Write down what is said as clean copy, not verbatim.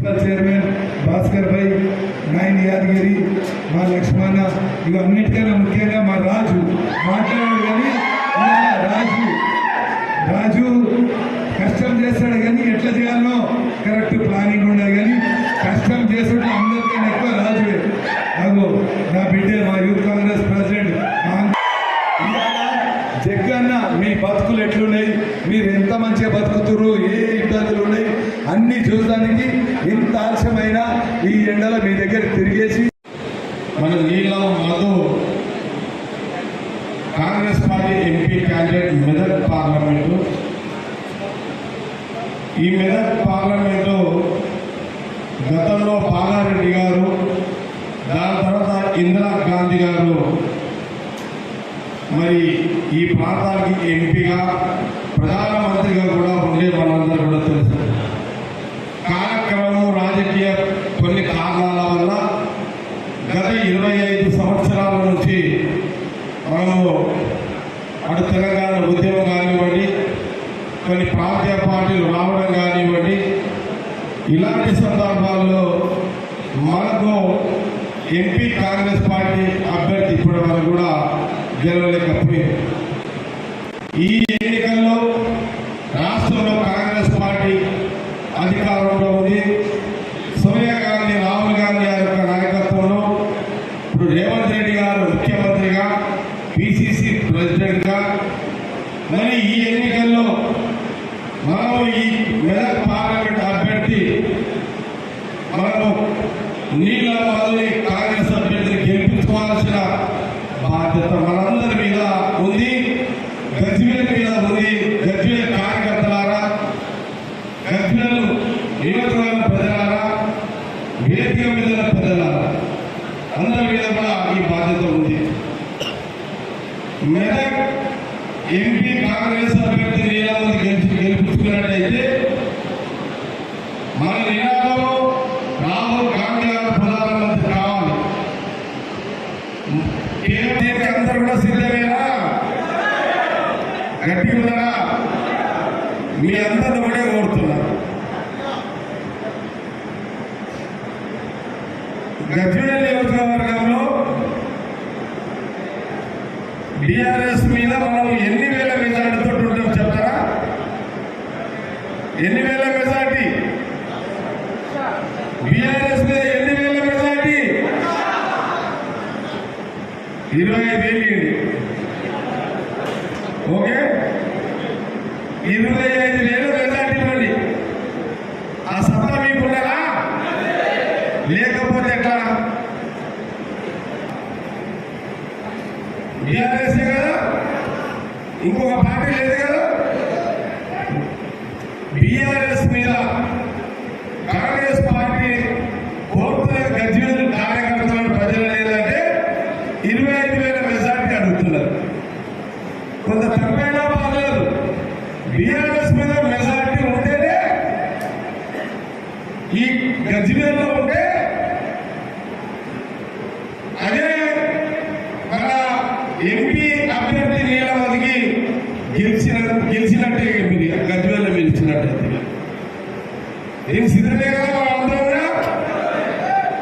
Chairman Bhaskar భాయ్, నాయన్ యాదగిరి, మా లక్ష్మణ, ఇవన్నిటికన్నా ముఖ్యంగా మా రాజు మాట్లాడాడు. కానీ రాజు కష్టం చేస్తాడు, కానీ ఎట్లా చేయాలో కరెక్ట్ ప్లానింగ్ ఉండదు. కానీ కష్టం చేస్తుంటే అందరికన్నా ఎక్కువ రాజువే. నాకు నా బిడ్డ, మా యూత్ కాంగ్రెస్ ప్రెసిడెంట్ జగ్గన్న, మీ బతుకులు ఎట్లున్నాయి, మీరు ఎంత మంచిగా బతుకుతున్నారు, ఏ ఇబ్బందులు ఉన్నాయి అన్ని చూడడానికి ఇంత ఆలస్యమైన ఈ ఎండలో మీ దగ్గర తిరిగేసి మన నీలం Madhu Congress party MP candidate Medak parliament. ఈ మెదక్ పార్లమెంటు గతంలో పాగారెడ్డి గారు, దాని తర్వాత ఇందిరాగాంధీ గారు మరి ఈ ప్రాంతానికి ఎంపీగా, ప్రధానమంత్రిగా కూడా ఉండే మనందరూ కూడా తెలుసు. కాలక్రమం రాజకీయ కొన్ని కారణాల వల్ల గత 25 సంవత్సరాల నుంచి మనము అటు తెలంగాణ ఉద్యమం కానివ్వండి, కొన్ని ప్రాంతీయ పార్టీలు రావడం కానివ్వండి, ఇలాంటి సందర్భాల్లో మనకు ఎంపీ కాంగ్రెస్ పార్టీ అభ్యర్థి ఇప్పటి వరకు కూడా గెలవలేకపోయింది. ఈ ఎన్నికల్లో రాష్ట్రంలో కాంగ్రెస్ పార్టీ అధికారంలో ఉంది. సోనియా గాంధీ, రాహుల్ గాంధీ గారి యొక్క నాయకత్వంలో ఇప్పుడు రేవంత్ రెడ్డి గారు ముఖ్యమంత్రిగా, పిసిసి ప్రెసిడెంట్గా. మరి ఈ ఎన్నికల్లో మనము ఈ మెదక్ పార్లమెంట్ అభ్యర్థి మనము నీలం మధుని కాంగ్రెస్ అభ్యర్థిని గెలిపించుకోవాల్సిన బాధ్యత మనందరి మీద ఉంది, గజ్వేల్ మీద ఉంది. గజ్వేల్ కార్యకర్తలారా, గజ్వేల్ నియోజకవర్గ ప్రజలారా, వేదిక మీద ప్రజలారా, అందరి మీద కూడా ఈ బాధ్యత ఉంది. మెదక్ ఎంపీ కాంగ్రెస్ అభ్యర్థి నీలం మధు గెలిపించుకున్నట్టయితే మన నినాదం రాహుల్ గాంధీ గారు ప్రధానమంత్రి కావాలి. అందరూ కూడా సిద్ధమేనా? గట్టి ఉన్నారా? మీ అందరిని కూడా కోరుతున్నారు. గజ్వేల్ నియోజకవర్గంలో బీఆర్ఎస్ మీద మనం ఎన్ని వేల మెజార్టీతో ఉంటాం చెప్తారా? ఎన్ని వేల మెజార్టీ? బీఆర్ఎస్ మీద ఎన్ని వేల మెజార్టీ? 25,000. ఓకే, 25,000 మెజార్టీ ఇవ్వండి. ఆ సత్తా మీకున్నారా? లేకపోతే ఎట్లా? బీఆర్ఎస్ కదా, ఇంకొక పార్టీ లేదు కదా. బీఆర్ఎస్ మీద కాంగ్రెస్ పార్టీ కోరుతున్న గజ్వేల్ కార్యకర్తలను ప్రజలు లేదంటే 25,000 మెజార్టీ అడుగుతున్నారు. కొంత తక్కువైనా పర్లేదు, బీఆర్ఎస్ మీద మెజార్టీ ఉంటేనే ఈ గజ్వేల్లో ఉంటే అదే మన ఎంపీ అభ్యర్థి నీలం మధుకి గెలిచినట్టే, మీరు గజ్వేల్లో గెలిచినట్టయితే. నేను సిద్ధమే కదా అందరూ